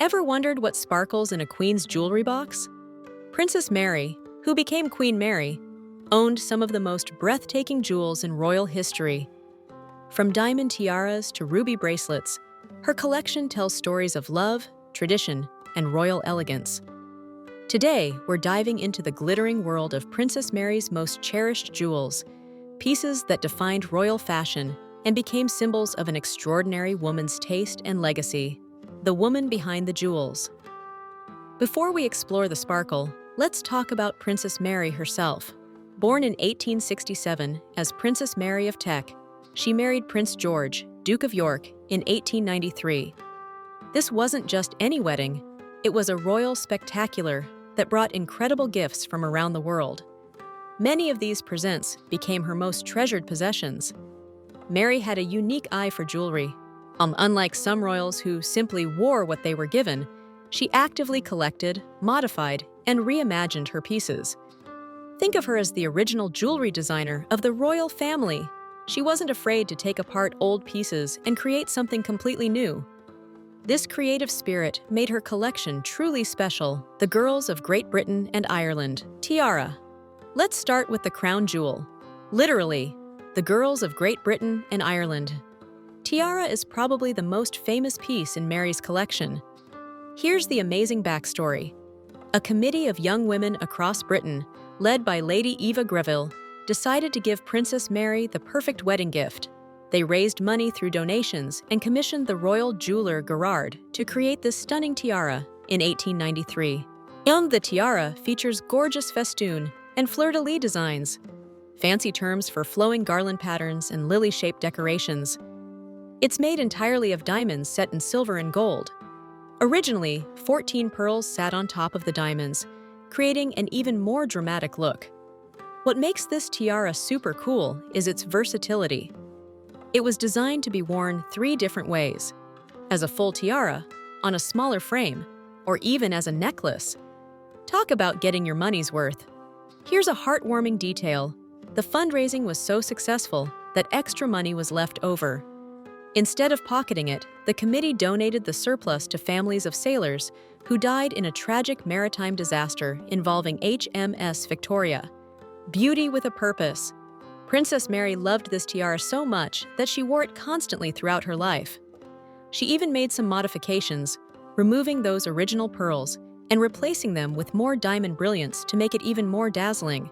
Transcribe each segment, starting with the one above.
Ever wondered what sparkles in a queen's jewelry box? Princess Mary, who became Queen Mary, owned some of the most breathtaking jewels in royal history. From diamond tiaras to ruby bracelets, her collection tells stories of love, tradition, and royal elegance. Today, we're diving into the glittering world of Princess Mary's most cherished jewels, pieces that defined royal fashion and became symbols of an extraordinary woman's taste and legacy, the woman behind the jewels. Before we explore the sparkle, let's talk about Princess Mary herself. Born in 1867 as Princess Mary of Teck, she married Prince George, Duke of York, in 1893. This wasn't just any wedding, it was a royal spectacular that brought incredible gifts from around the world. Many of these presents became her most treasured possessions. Mary had a unique eye for jewelry. Unlike some royals who simply wore what they were given, she actively collected, modified, and reimagined her pieces. Think of her as the original jewelry designer of the royal family. She wasn't afraid to take apart old pieces and create something completely new. This creative spirit made her collection truly special, the Girls of Great Britain and Ireland, Tiara. Let's start with the crown jewel. Literally, the Girls of Great Britain and Ireland. Tiara is probably the most famous piece in Mary's collection. Here's the amazing backstory. A committee of young women across Britain, led by Lady Eva Greville, decided to give Princess Mary the perfect wedding gift. They raised money through donations and commissioned the royal jeweler Gerard to create this stunning tiara in 1893. And the tiara features gorgeous festoon and fleur-de-lis designs, fancy terms for flowing garland patterns and lily-shaped decorations. It's made entirely of diamonds set in silver and gold. Originally, 14 pearls sat on top of the diamonds, creating an even more dramatic look. What makes this tiara super cool is its versatility. It was designed to be worn 3 different ways: as a full tiara, on a smaller frame, or even as a necklace. Talk about getting your money's worth. Here's a heartwarming detail. The fundraising was so successful that extra money was left over. Instead of pocketing it, the committee donated the surplus to families of sailors who died in a tragic maritime disaster involving HMS Victoria. Beauty with a purpose. Princess Mary loved this tiara so much that she wore it constantly throughout her life. She even made some modifications, removing those original pearls and replacing them with more diamond brilliance to make it even more dazzling.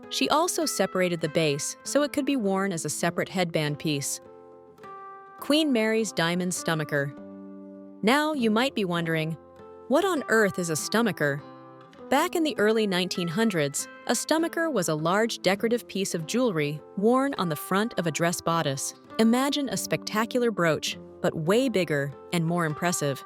She also separated the base so it could be worn as a separate headband piece. Queen Mary's Diamond Stomacher. Now you might be wondering, what on earth is a stomacher? Back in the early 1900s, a stomacher was a large decorative piece of jewelry worn on the front of a dress bodice. Imagine a spectacular brooch, but way bigger and more impressive.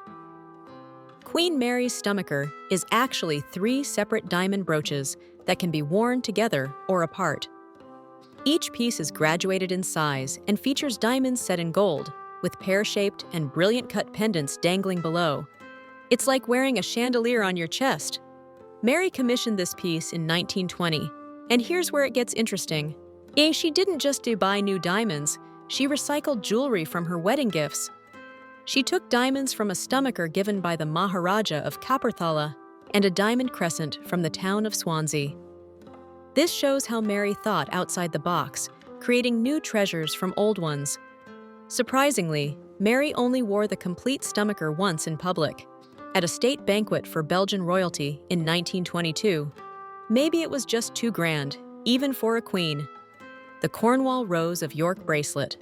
Queen Mary's stomacher is actually 3 separate diamond brooches that can be worn together or apart. Each piece is graduated in size and features diamonds set in gold, with pear-shaped and brilliant-cut pendants dangling below. It's like wearing a chandelier on your chest. Mary commissioned this piece in 1920, and here's where it gets interesting. She didn't just buy new diamonds, she recycled jewelry from her wedding gifts. She took diamonds from a stomacher given by the Maharaja of Kapurthala and a diamond crescent from the town of Swansea. This shows how Mary thought outside the box, creating new treasures from old ones. Surprisingly, Mary only wore the complete stomacher once in public, at a state banquet for Belgian royalty in 1922. Maybe it was just too grand, even for a queen. The Cornwall Rose of York bracelet.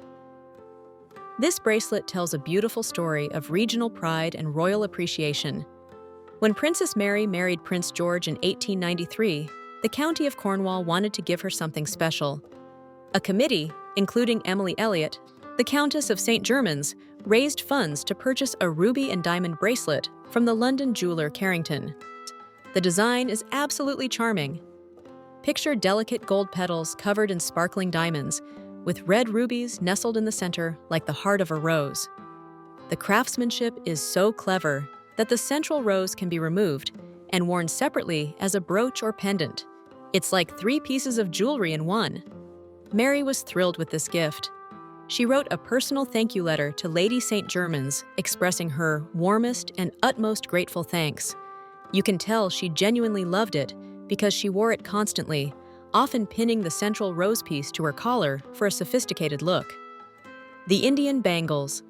This bracelet tells a beautiful story of regional pride and royal appreciation. When Princess Mary married Prince George in 1893, the County of Cornwall wanted to give her something special. A committee, including Emily Elliot, the Countess of St. Germans, raised funds to purchase a ruby and diamond bracelet from the London jeweler Carrington. The design is absolutely charming. Picture delicate gold petals covered in sparkling diamonds, with red rubies nestled in the center like the heart of a rose. The craftsmanship is so clever that the central rose can be removed and worn separately as a brooch or pendant. It's like 3 pieces of jewelry in one. Mary was thrilled with this gift. She wrote a personal thank you letter to Lady St. Germans expressing her warmest and utmost grateful thanks. You can tell she genuinely loved it because she wore it constantly, often pinning the central rose piece to her collar for a sophisticated look. The Indian bangles.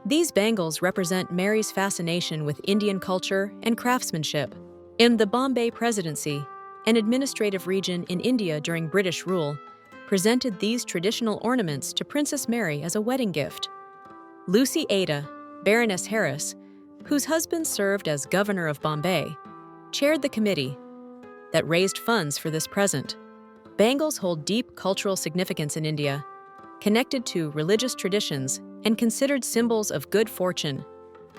These bangles represent Mary's fascination with Indian culture and craftsmanship. In the Bombay Presidency, an administrative region in India during British rule, presented these traditional ornaments to Princess Mary as a wedding gift. Lucy Ada, Baroness Harris, whose husband served as governor of Bombay, chaired the committee that raised funds for this present. Bangles hold deep cultural significance in India, connected to religious traditions and considered symbols of good fortune.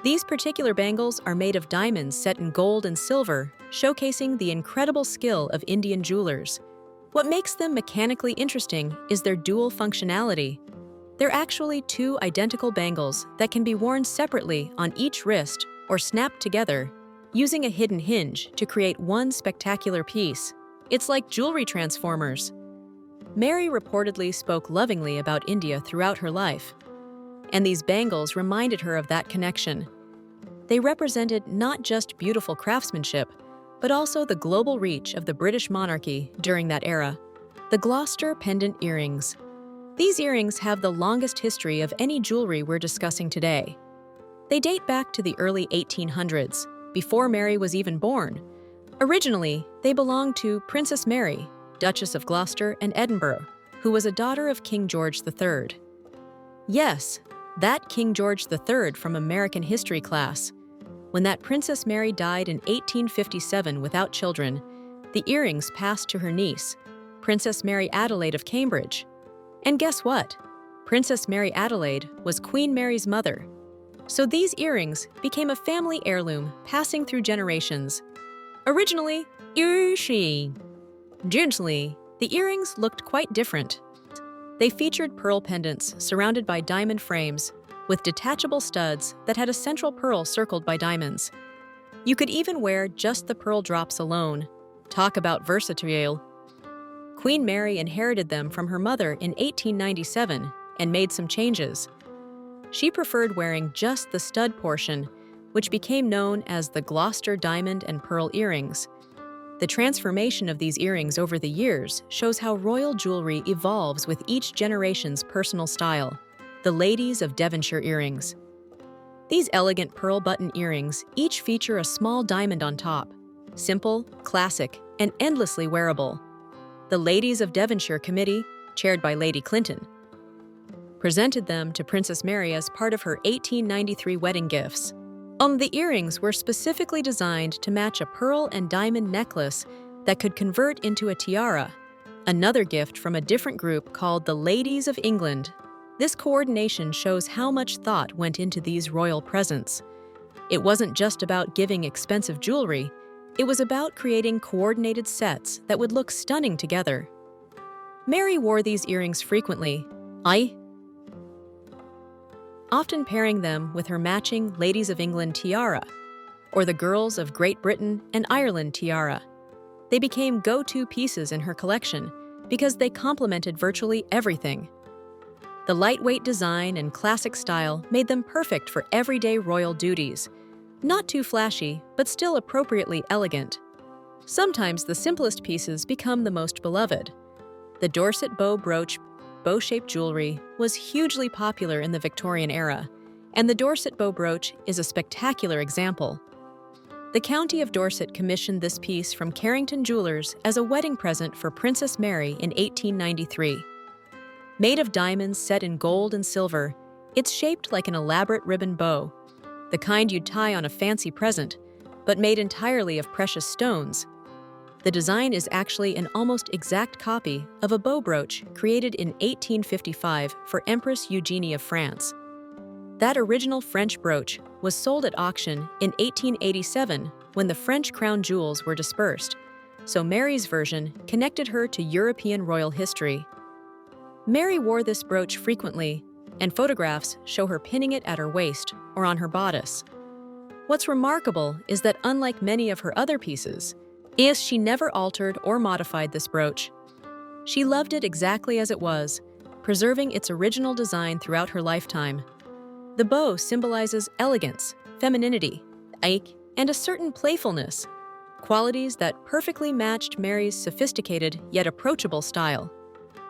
These particular bangles are made of diamonds set in gold and silver, showcasing the incredible skill of Indian jewelers. What makes them mechanically interesting is their dual functionality. They're actually two identical bangles that can be worn separately on each wrist or snapped together, using a hidden hinge to create one spectacular piece. It's like jewelry transformers. Mary reportedly spoke lovingly about India throughout her life, and these bangles reminded her of that connection. They represented not just beautiful craftsmanship, but also the global reach of the British monarchy during that era. The Gloucester pendant earrings. These earrings have the longest history of any jewelry we're discussing today. They date back to the early 1800s, before Mary was even born. Originally, they belonged to Princess Mary, Duchess of Gloucester and Edinburgh, who was a daughter of King George III. Yes, that King George III from American history class. When that Princess Mary died in 1857 without children, the earrings passed to her niece, Princess Mary Adelaide of Cambridge. And guess what? Princess Mary Adelaide was Queen Mary's mother. So these earrings became a family heirloom passing through generations. Originally, Gently, the earrings looked quite different. They featured pearl pendants surrounded by diamond frames, with detachable studs that had a central pearl circled by diamonds. You could even wear just the pearl drops alone. Talk about versatile. Queen Mary inherited them from her mother in 1897 and made some changes. She preferred wearing just the stud portion, which became known as the Gloucester diamond and pearl earrings. The transformation of these earrings over the years shows how royal jewelry evolves with each generation's personal style. The Ladies of Devonshire earrings. These elegant pearl button earrings each feature a small diamond on top. Simple, classic, and endlessly wearable. The Ladies of Devonshire Committee, chaired by Lady Clinton, presented them to Princess Mary as part of her 1893 wedding gifts. The earrings were specifically designed to match a pearl and diamond necklace that could convert into a tiara, another gift from a different group called the Ladies of England. This coordination shows how much thought went into these royal presents. It wasn't just about giving expensive jewelry, it was about creating coordinated sets that would look stunning together. Mary wore these earrings frequently, often pairing them with her matching Ladies of England tiara, or the Girls of Great Britain and Ireland tiara. They became go-to pieces in her collection because they complemented virtually everything. The lightweight design and classic style made them perfect for everyday royal duties. Not too flashy, but still appropriately elegant. Sometimes the simplest pieces become the most beloved. The Dorset bow brooch, bow-shaped jewelry, was hugely popular in the Victorian era, and the Dorset bow brooch is a spectacular example. The County of Dorset commissioned this piece from Carrington Jewelers as a wedding present for Princess Mary in 1893. Made of diamonds set in gold and silver, it's shaped like an elaborate ribbon bow, the kind you'd tie on a fancy present, but made entirely of precious stones. The design is actually an almost exact copy of a bow brooch created in 1855 for Empress Eugenie of France. That original French brooch was sold at auction in 1887 when the French crown jewels were dispersed, so Mary's version connected her to European royal history. Mary wore this brooch frequently, and photographs show her pinning it at her waist or on her bodice. What's remarkable is that unlike many of her other pieces, she never altered or modified this brooch. She loved it exactly as it was, preserving its original design throughout her lifetime. The bow symbolizes elegance, femininity, and a certain playfulness, qualities that perfectly matched Mary's sophisticated yet approachable style.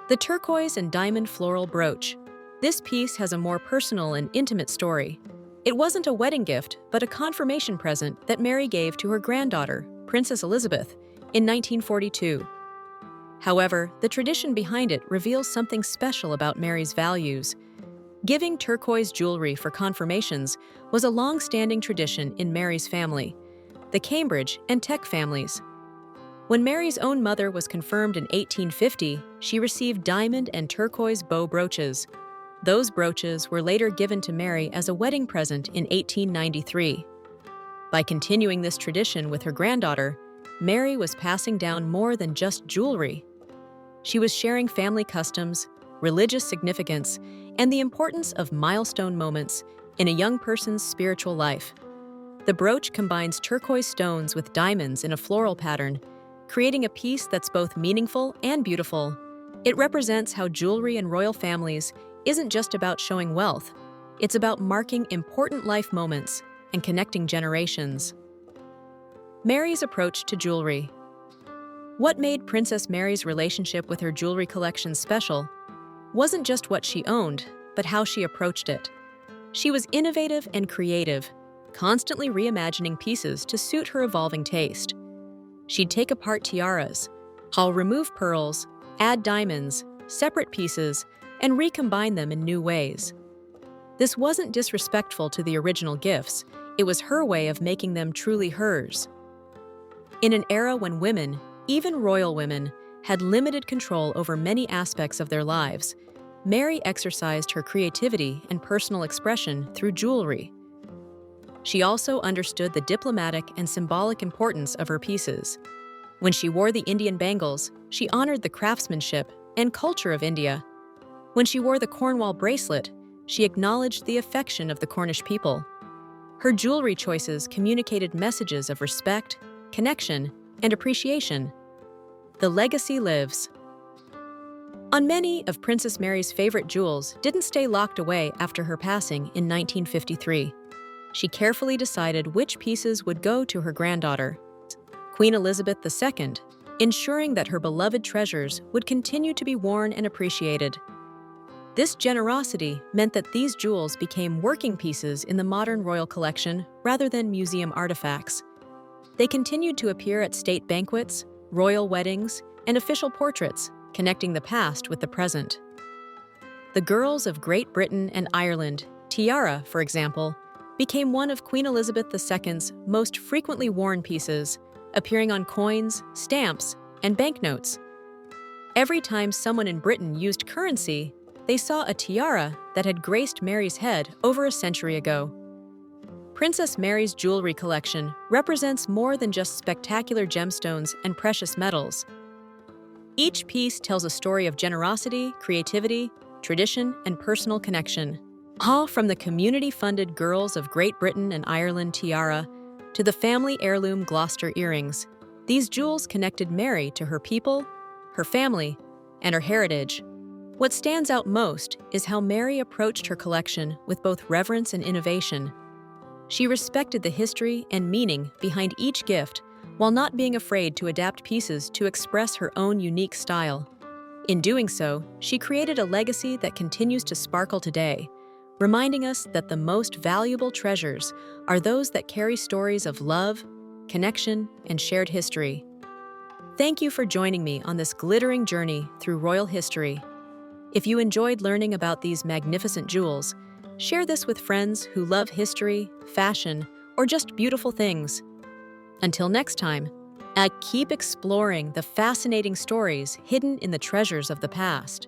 The turquoise and diamond floral brooch. This piece has a more personal and intimate story. It wasn't a wedding gift, but a confirmation present that Mary gave to her granddaughter, Princess Elizabeth, in 1942. However, the tradition behind it reveals something special about Mary's values. Giving turquoise jewelry for confirmations was a long-standing tradition in Mary's family, the Cambridge and Tech families. When Mary's own mother was confirmed in 1850, she received diamond and turquoise bow brooches. Those brooches were later given to Mary as a wedding present in 1893. By continuing this tradition with her granddaughter, Mary was passing down more than just jewelry. She was sharing family customs, religious significance, and the importance of milestone moments in a young person's spiritual life. The brooch combines turquoise stones with diamonds in a floral pattern, creating a piece that's both meaningful and beautiful. It represents how jewelry in royal families isn't just about showing wealth, it's about marking important life moments and connecting generations. Mary's approach to jewelry. What made Princess Mary's relationship with her jewelry collection special wasn't just what she owned, but how she approached it. She was innovative and creative, constantly reimagining pieces to suit her evolving taste. She'd take apart tiaras, remove pearls, add diamonds, separate pieces, and recombine them in new ways. This wasn't disrespectful to the original gifts, it was her way of making them truly hers. In an era when women, even royal women, had limited control over many aspects of their lives, Mary exercised her creativity and personal expression through jewelry. She also understood the diplomatic and symbolic importance of her pieces. When she wore the Indian bangles, she honored the craftsmanship and culture of India. When she wore the Cornwall bracelet, she acknowledged the affection of the Cornish people. Her jewelry choices communicated messages of respect, connection, and appreciation. The legacy lives. On many of Princess Mary's favorite jewels didn't stay locked away after her passing in 1953. She carefully decided which pieces would go to her granddaughter, Queen Elizabeth II, ensuring that her beloved treasures would continue to be worn and appreciated. This generosity meant that these jewels became working pieces in the modern royal collection rather than museum artifacts. They continued to appear at state banquets, royal weddings, and official portraits, connecting the past with the present. The girls of Great Britain and Ireland, tiara, for example, became one of Queen Elizabeth II's most frequently worn pieces, appearing on coins, stamps, and banknotes. Every time someone in Britain used currency, they saw a tiara that had graced Mary's head over a century ago. Princess Mary's jewelry collection represents more than just spectacular gemstones and precious metals. Each piece tells a story of generosity, creativity, tradition, and personal connection. All from the community-funded Girls of Great Britain and Ireland tiara to the family heirloom Gloucester earrings, these jewels connected Mary to her people, her family, and her heritage. What stands out most is how Mary approached her collection with both reverence and innovation. She respected the history and meaning behind each gift while not being afraid to adapt pieces to express her own unique style. In doing so, she created a legacy that continues to sparkle today, reminding us that the most valuable treasures are those that carry stories of love, connection, and shared history. Thank you for joining me on this glittering journey through royal history. If you enjoyed learning about these magnificent jewels, share this with friends who love history, fashion, or just beautiful things. Until next time, keep exploring the fascinating stories hidden in the treasures of the past.